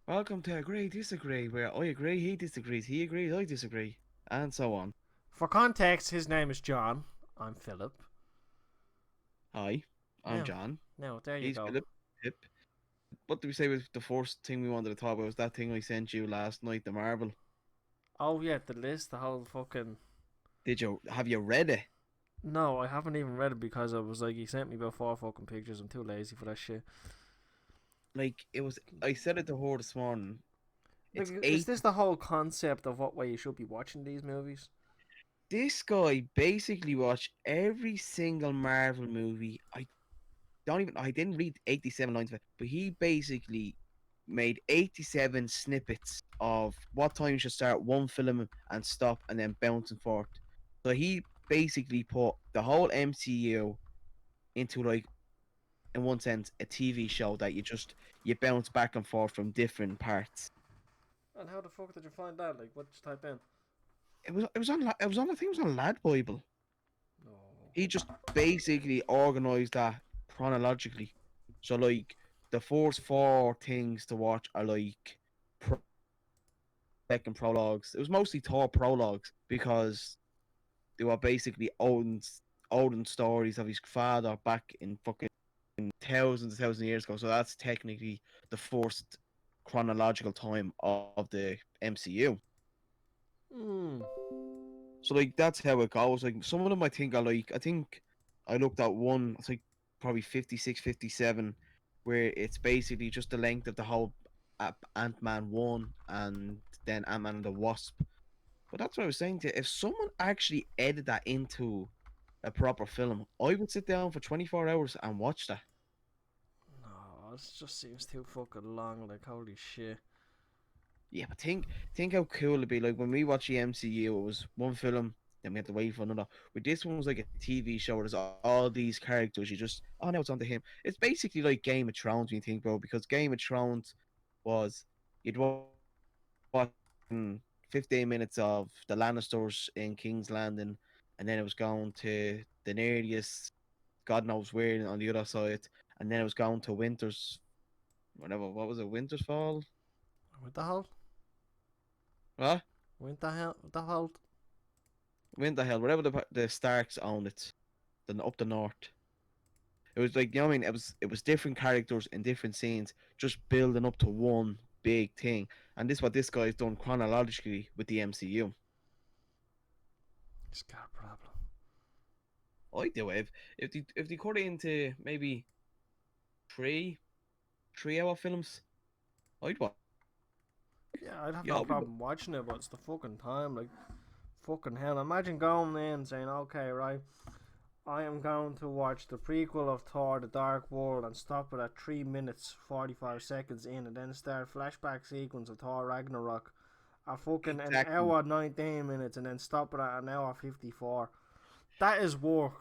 Welcome to Agree Disagree, where I agree, he disagrees, he agrees, I disagree, and so on. For context, his name is John. I'm Philip. Hi, I'm Now, John. now, there you He's go. Philip. Hip. What did we say was the first thing we wanted to talk about? Was that thing I sent you last night, the Marvel? Oh yeah, the list, the whole fucking. Have you read it? No, I haven't even read it because I was like, he sent me about four fucking pictures. I'm too lazy for that shit. Like it was. I said it to her this morning. Like, It's is eight. this the whole concept of what way you should be watching these movies? This guy basically watched every single Marvel movie. I didn't read 87 lines of it, but he basically made 87 snippets of what time you should start one film and stop and then bouncing forth. So he basically put the whole MCU into like in one sense a TV show that you bounce back and forth from different parts. And how the fuck did you find that? Like, what did you type in? It was on I think it was on Lad Bible. No. He just basically organized that chronologically. So like the first four things to watch are like second prologues. It was mostly Thor prologues because they were basically olden stories of his father back in fucking thousands of years ago. So that's technically the first chronological time of the MCU. Hmm. So like that's how it goes. Like some of them I think I looked at one, it's like probably 56, 57, where it's basically just the length of the whole Ant-Man 1 and then Ant-Man and the Wasp. But that's what I was saying to you. If someone actually edited that into a proper film, I would sit down for 24 hours and watch that. No, it just seems too fucking long. Like, holy shit. Yeah, but think how cool it'd be. Like when we watch the MCU, it was one film, then we had to wait for another. With this one was like a TV show. There's all these characters. You just now it's on to him. It's basically like Game of Thrones when you think, bro, because Game of Thrones was you'd watch 15 minutes of the Lannisters in King's Landing, and then it was going to Daenerys, God knows where on the other side, and then it was going to Winter's, whatever. What was it? Winter's Fall? What the hell? What? What the hell? What the hell? Winterhell, whatever the Starks owned it, then up the north. It was like, you know what I mean? It was different characters in different scenes, just building up to one big thing. And this is what this guy's done chronologically with the MCU. He's got a problem. I do it. If they cut it into maybe three 3 hour films, I'd watch. Yeah, I'd have Yeah, no I'll be, problem watching it, but it's the fucking time. Like, fucking hell. Imagine going in and saying, okay, right, I am going to watch the prequel of Thor: The Dark World and stop it at 3 minutes 45 seconds in, and then start flashback sequence of Thor Ragnarok at fucking an exactly. hour 19 minutes, and then stop it at an hour 54. That is work.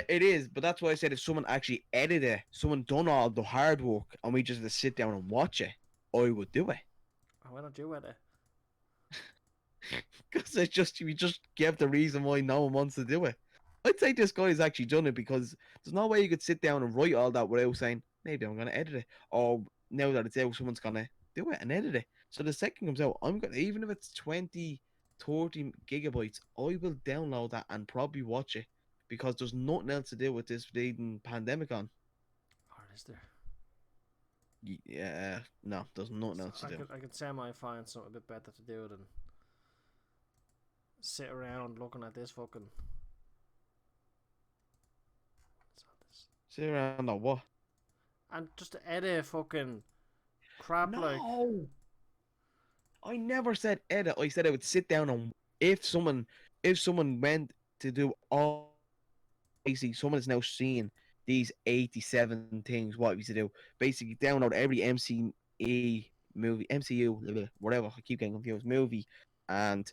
It is, but that's why I said if someone actually edited it, someone done all the hard work, and we just had to sit down and watch it, I would do it. Why don't you with it? Because it's just we just give the reason why no one wants to do it. I'd say this guy's actually done it because there's no way you could sit down and write all that without saying maybe I'm gonna edit it, or now that it's out, someone's gonna do it and edit it. So the second comes out, I'm gonna even if it's 20, 30 gigabytes, I will download that and probably watch it because there's nothing else to do with this bleeding pandemic on. Or is there? Yeah, no, there's nothing So else to I do. could I could semi find something a bit better to do than sit around looking at this fucking. What's all this? Sit around or what? And just to edit fucking crap like. No, I never said edit. I said I would sit down and if someone went to do all basically someone is now seeing these 87 things what we used to do. Basically download every MCE movie, MCU, whatever, I keep getting confused, movie and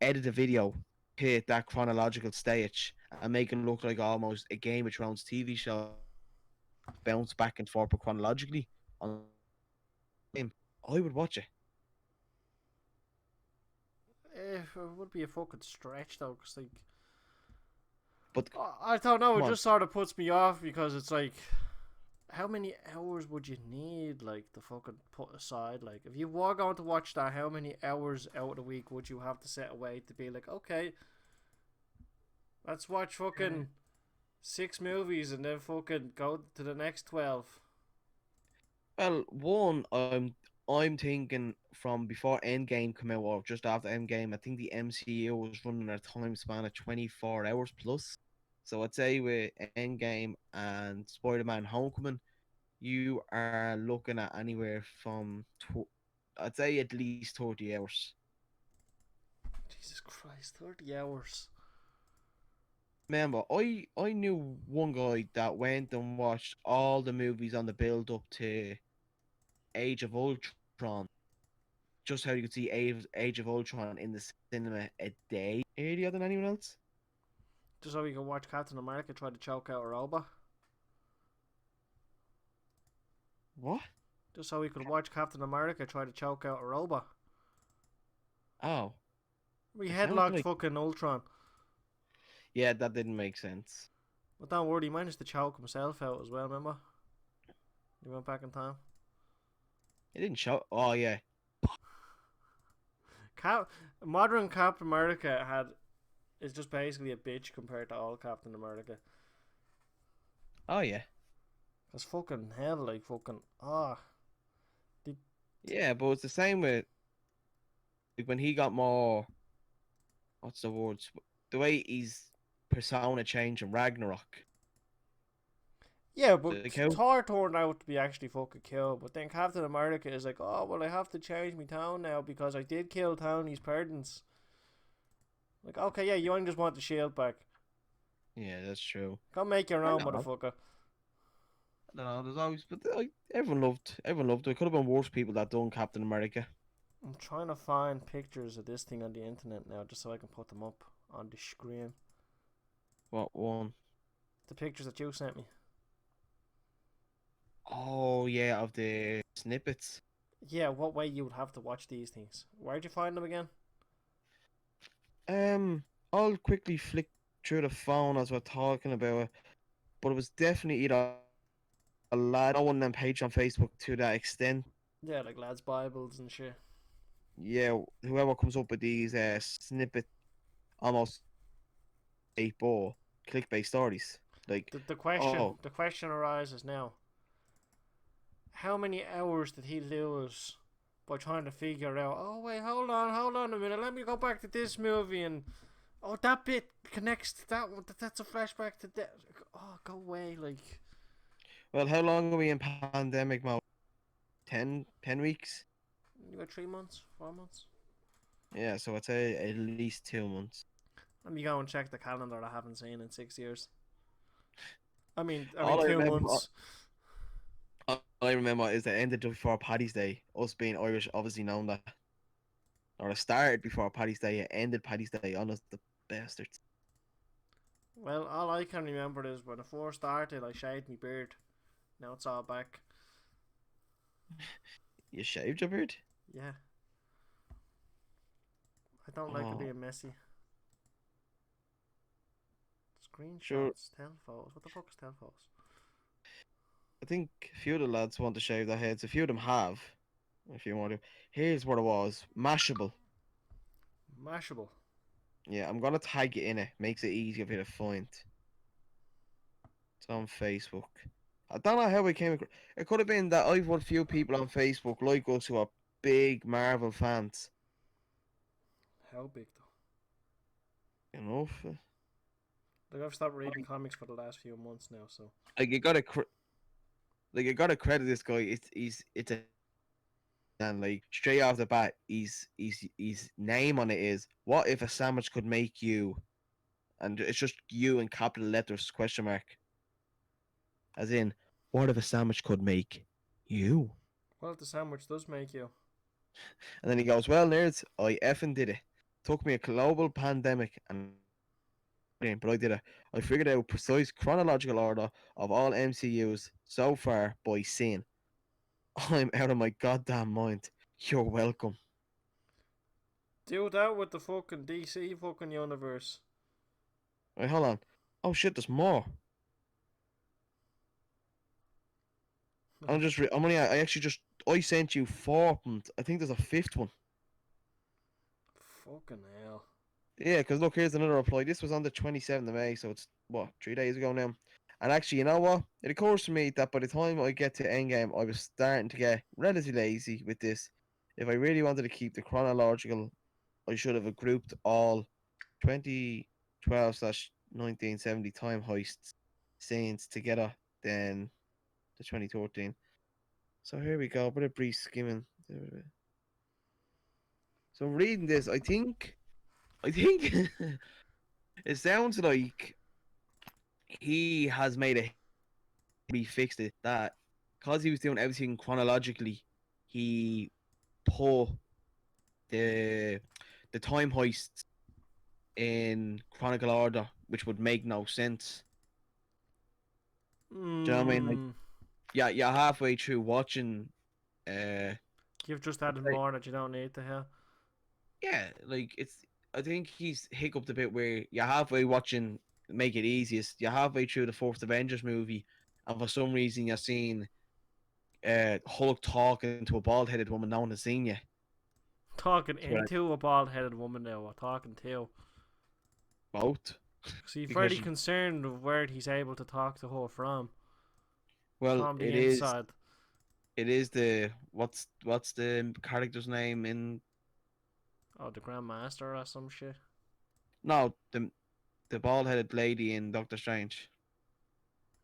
edit a video, hit that chronological stage and make it look like almost a Game of Thrones TV show bounce back and forth but chronologically on him. I would watch it. It would be a fucking stretch though, cause like But I don't know, come it on. just sort of puts me off because it's like how many hours would you need, like, to fucking put aside? Like, if you were going to watch that, how many hours out of the week would you have to set away to be like, okay, let's watch Uh, fucking 6 movies and then fucking go to the next 12? Well, one, I'm thinking from before Endgame came out or just after Endgame, I think the MCU was running a time span of 24 hours plus. So I'd say with Endgame and Spider-Man Homecoming, you are looking at anywhere from I'd say at least 30 hours. Jesus Christ, 30 hours. Remember, I knew one guy that went and watched all the movies on the build up to Age of Ultron, just how you could see Age of Ultron in the cinema a day earlier than anyone else. Just so we can watch Captain America try to choke out a robot. What? Just so we could watch Captain America try to choke out a robot. Oh, We it sounds headlocked like fucking Ultron. yeah, that didn't make sense. But don't worry, he managed to choke himself out as well, remember? He went back in time. It didn't show. Oh yeah, Modern Captain America is just basically a bitch compared to all Captain America. oh yeah, Cause fucking hell, like fucking yeah. But it's the same with like, when he got more. What's the words? The way his persona changed in Ragnarok. yeah, but Like how Thor turned out to be actually fucking cool. But then Captain America is like, oh well, I have to change my town now because I did kill Tony's parents. Like, okay, yeah, you only just want the shield back. yeah, that's true. Go make your I own, know. motherfucker. I don't know. There's always, but like, everyone loved it. It could have been worse people that done Captain America. I'm trying to find pictures of this thing on the internet now, just so I can put them up on the screen. What one? The pictures that you sent me. Oh yeah, of the snippets. Yeah, what way you would have to watch these things? Where'd you find them again? Um, I'll quickly flick through the phone as we're talking about it, but it was definitely either a lad, no one on page on Facebook to that extent. Yeah, like lads' Bibles and shit. Yeah, whoever comes up with these snippet, almost eight ball clickbait stories, like, The question oh, the question arises now. How many hours did he lose by trying to figure out, oh wait, hold on a minute, let me go back to this movie and oh that bit connects to that one, that's a flashback to that. Oh, go away, like well, how long are we in pandemic mode? 10 weeks? you got 3 months, 4 months. Yeah, so I'd say at least 2 months. Let me go and check the calendar I haven't seen in 6 years. I mean All I two remember, months. all I remember is it ended before Paddy's Day. Us being Irish, obviously known that. Or it started before Paddy's Day, it ended Paddy's Day on us, the bastards. Well, all I can remember is when I first started, I shaved my beard. Now it's all back. You shaved your beard? Yeah, I don't like it Oh, being messy. sure. Screenshots, telephotos. What the fuck is telephotos? I think a few of the lads want to shave their heads. A few of them have, if you want to. Here's what it was Mashable. Mashable. Yeah, I'm gonna tag you in it. Makes it easier for you to find. It's on Facebook. I don't know how we came across. It could have been that I've had a few people on Facebook like us who are big Marvel fans. How big though? You know, Like I've stopped reading comics for the last few months now, so like you gotta credit this guy. It's a and like straight off the bat, his name on it is "What if a sandwich could make you?" And it's just you in capital letters question mark. As in, what if a sandwich could make you? well, the sandwich does make you. And then he goes, "Well, nerds, I effing did it. Took me a global pandemic and but I did it. I figured out precise chronological order of all MCUs so far by seeing. I'm out of my goddamn mind. You're welcome." Do that with the fucking DC fucking universe. Wait, hold on. Oh shit, there's more. I actually just I sent you four. And I think there's a fifth one. Fucking hell. Yeah, because look, here's another reply. This was on the 27th of May, so it's what 3 days ago now. And actually, you know what? It occurs to me that by the time I get to Endgame, I was starting to get relatively lazy with this. If I really wanted to keep the chronological, I should have grouped all 2012 slash 1970 time heists scenes together, then the 2013. So here we go. Bit of brief skimming. So reading this, I think it sounds like he has made a he fixed it that because he was doing everything chronologically, he put the the time heists in chronicle order, which would make no sense. Do you know what I mean? Like, Mm, yeah, you're halfway through watching. Uh, you've just added more that you don't need to hear. yeah, like it's. I think he's hiccuped a bit where you're halfway watching. Make it easiest. You're halfway through the fourth Avengers movie, and for some reason you're seeing Hulk talking to a bald headed woman no one has seen yet. Talking So we're like, into a bald headed woman now, or talking to. both. So you're Because fairly concerned of where he's able to talk to her well, from the it is inside. the what's the character's name in Oh, the Grandmaster or some shit. no the bald headed lady in Doctor Strange.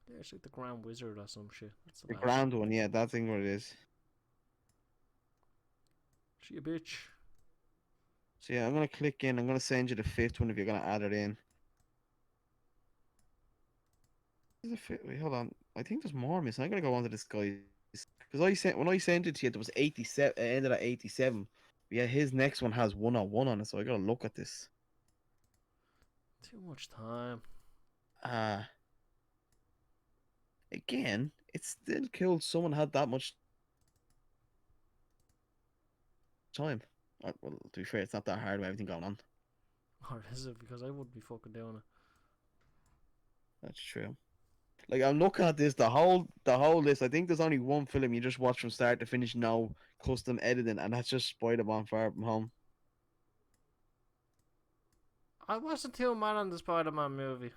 Yeah, it's like the Grand Wizard or some shit. That's the The last one. grand one, yeah, that's what it is. She a bitch. So yeah, I'm gonna click in. I'm gonna send you the fifth one if you're gonna add it in. Wait, hold on. I think there's more missing. I'm gonna go on to this guy because I sent when I sent it to you, there was 87. It ended at 87. Yeah, his next one has 101 on it, so I gotta look at this. Too much time. Uh Again, it's still cool someone had that much time. Well, to be fair, it's not that hard with everything going on. Or is it? Because I wouldn't be fucking doing it. That's true. Like I'm looking at this, the whole list. I think there's only one film you just watch from start to finish, no custom editing, and that's just Spider-Man: Far From Home. I wasn't too mad on the Spider-Man movie.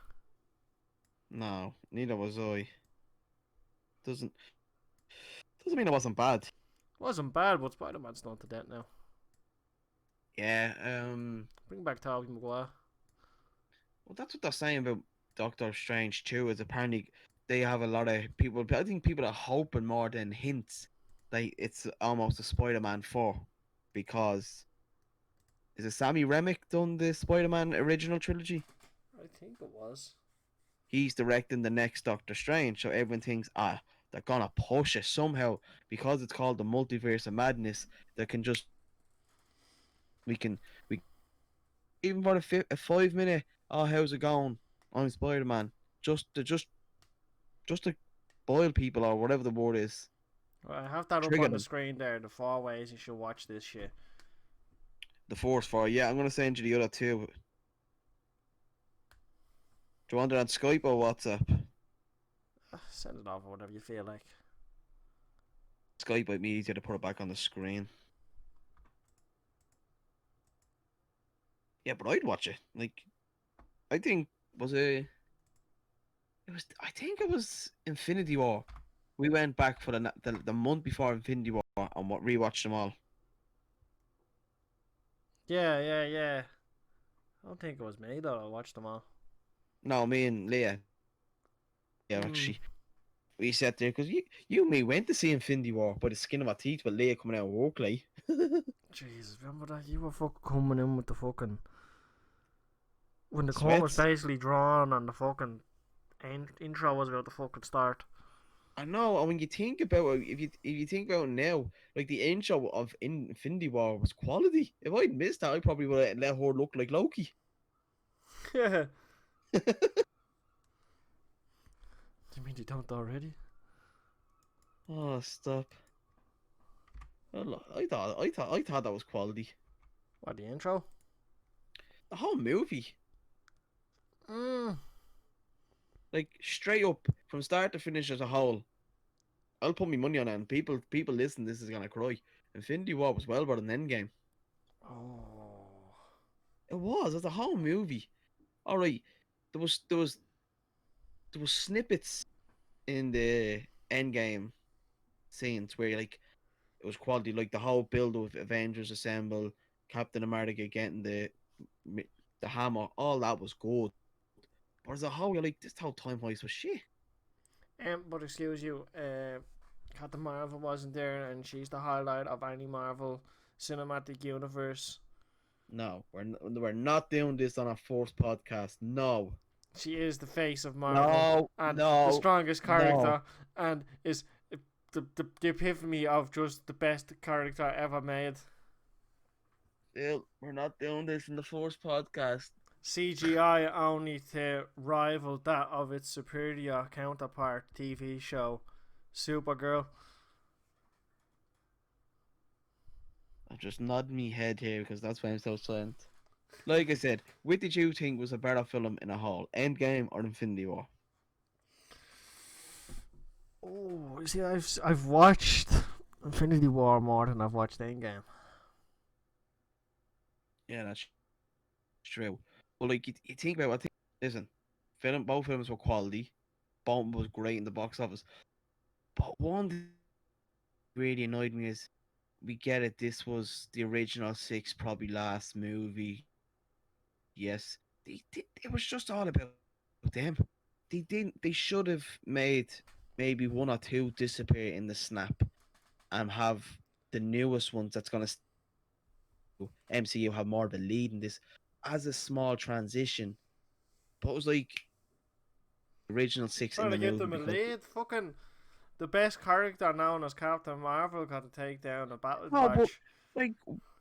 No, neither was I. Doesn't doesn't mean it wasn't bad. Wasn't bad, but Spider-Man's done to death now. Yeah. Bring back Tobey Maguire. Well, that's what they're saying about Doctor Strange too. Is apparently they have a lot of people. I think people are hoping more than hints. Like it's almost a Spider-Man 4 because is it Sammy Remick done the Spider-Man original trilogy? I think it was. He's directing the next Doctor Strange, so everyone thinks they're gonna push it somehow because it's called the Multiverse of Madness. They can just we even for a 5 minute. Oh, how's it going? I'm Spider-Man. Just to boil people or whatever the word is. Right, I have that up Trigger on the them. screen there. The 4 ways you should watch this shit. The Force Fire. Yeah, I'm gonna send you the other two. Do you want it on Skype or WhatsApp? Send it off or whatever you feel like. Skype might be easier to put it back on the screen. Yeah, but I'd watch it. Like, I think was it was I think it was Infinity War. We went back for the month before Infinity War and what rewatched them all. Yeah, yeah, yeah. I don't think it was me though. I watched them all. No, me and Leah. Yeah, Hmm. actually, we sat there because you and me went to see Infinity War by the skin of our teeth with Leah coming out of work, like. Jesus, remember that? You were fucking coming in with the fucking when the corn was Sweats. basically drawn and the fucking intro was about to fucking start. I know, and when you think about it, if you think about it now, like the intro of Infinity War was quality. If I'd missed that, I probably would have let her look like Loki. Yeah. You mean you don't already? Oh, stop! I thought that was quality. What, the intro? The whole movie, Mm. like straight up from start to finish as a whole. I'll put my money on it, and people listen. This is gonna cry. Infinity War was well better than Endgame. Oh. It was. It's a whole movie. All right, there was snippets in the Endgame scenes where like it was quality, like the whole build of Avengers Assemble, Captain America getting the hammer. All that was good. But as a whole, you're like, this whole time heist was shit. But excuse you, Captain Marvel wasn't there, and she's the highlight of any Marvel cinematic universe. No, we're not doing this on a forced podcast. No, She is the face of Marvel no, and the no, strongest no. character, and is the epitome of just the best character ever made. Still, we're not doing this in the forced podcast. CGI only to rival that of its superior counterpart TV show, Supergirl. I'm just nodding my head here because that's why I'm so silent. Like I said, what did you think was a better film in a whole, Endgame or Infinity War? Oh, see, I've watched Infinity War more than I've watched Endgame. Yeah, that's true. But like you think about, listen, both films were quality, both was great in the box office. But one that really annoyed me is, we get it. This was the original six, probably last movie. Yes, it was just all about them. They didn't. They should have made maybe one or two disappear in the snap and have the newest ones that's gonna MCU have more of a lead in this as a small transition. But it was like original six in Trying the to get movie them a because lead. Fucking the best character known as Captain Marvel got to take down a battle no, but patch. like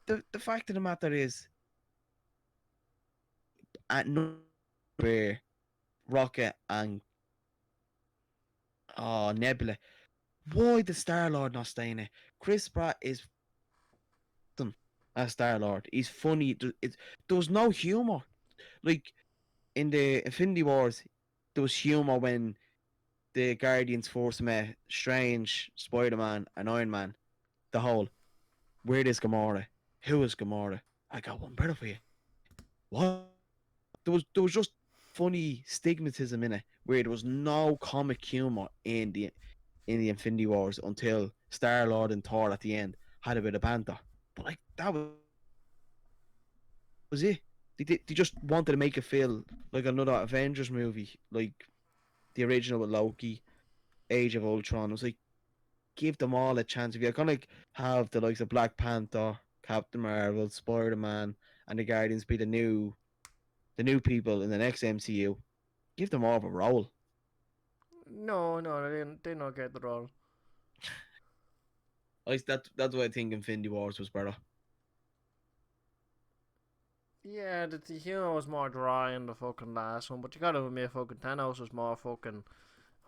the fact of the matter is, at no where Rocket and Nebula, why the Star Lord not staying there? Chris Pratt is awesome as Star Lord. He's funny. There was no humor. Like in the Infinity Wars, there was humor when the Guardians force met Strange, Spider Man, and Iron Man. The whole, where is Gamora? Who is Gamora? I got one better for you. What? There was just funny stigmatism in it, where there was no comic humor in the Infinity Wars until Star Lord and Thor at the end had a bit of banter. But like that was it. They just wanted to make it feel like another Avengers movie, like the original with Loki, Age of Ultron. It was like, give them all a chance. If you're gonna like have the likes of Black Panther, Captain Marvel, Spider Man, and the Guardians be the new people in the next MCU, give them all a role. No, no, they didn't. They not get the role. That's why I think Infinity Wars was better. Yeah, the humor was more dry in the fucking last one, but you gotta admit, fucking Thanos was more fucking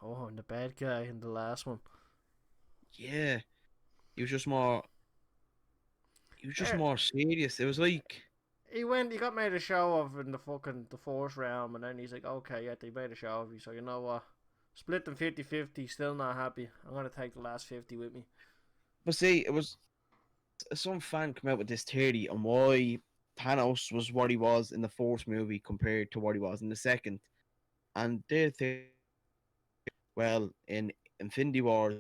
and the bad guy in the last one. Yeah, he was just more. He was just Eh, more serious. It was like, he got made a show of in the fourth round, and then he's like, okay, yeah, they made a show of you, so you know what? Split them 50-50, still not happy. I'm gonna take the last 50 with me. but see, it was some fan come out with this theory on why Thanos was what he was in the fourth movie compared to what he was in the second, and their theory, well, in Infinity Wars,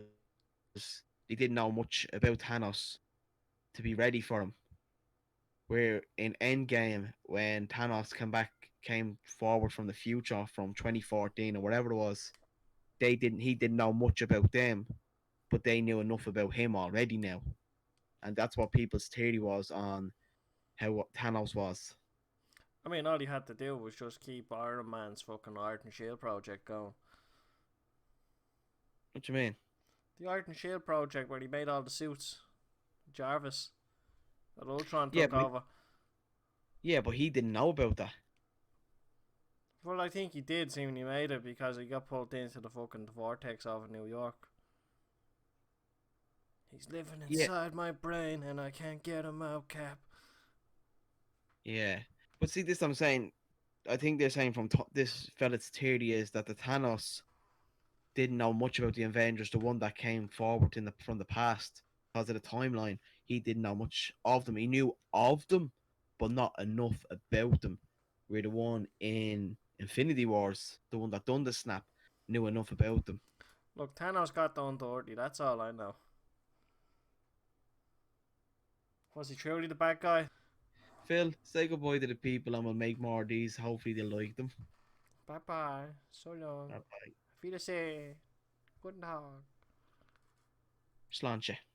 they didn't know much about Thanos to be ready for him. Where in Endgame, when Thanos came forward from the future from 2014 or whatever it was, he didn't know much about them, but they knew enough about him already now, and that's what people's theory was on how Thanos was. I mean, all he had to do was just keep Iron Man's fucking Iron Shield project going. What you mean? The Iron Shield project where he made all the suits. Jarvis. That Ultron Yeah, took but over. he didn't know about that. Well, I think he did see when he made it because he got pulled into the fucking vortex over New York. He's living Yeah, inside my brain and I can't get him out, Cap. yeah. But see, this I'm saying. I think they're saying from this fella's theory is that the Thanos didn't know much about the Avengers, the one that came forward from the past because of the timeline. He didn't know much of them. He knew of them, but not enough about them. Where the one in Infinity Wars, the one that done the snap, knew enough about them. Look, Thanos got done dirty. That's all I know. Was he truly the bad guy? Phil, say goodbye to the people and we'll make more of these. Hopefully they like them. Bye bye. So long. Bye bye. Auf Wiedersehen. Guten Tag. Sláinte.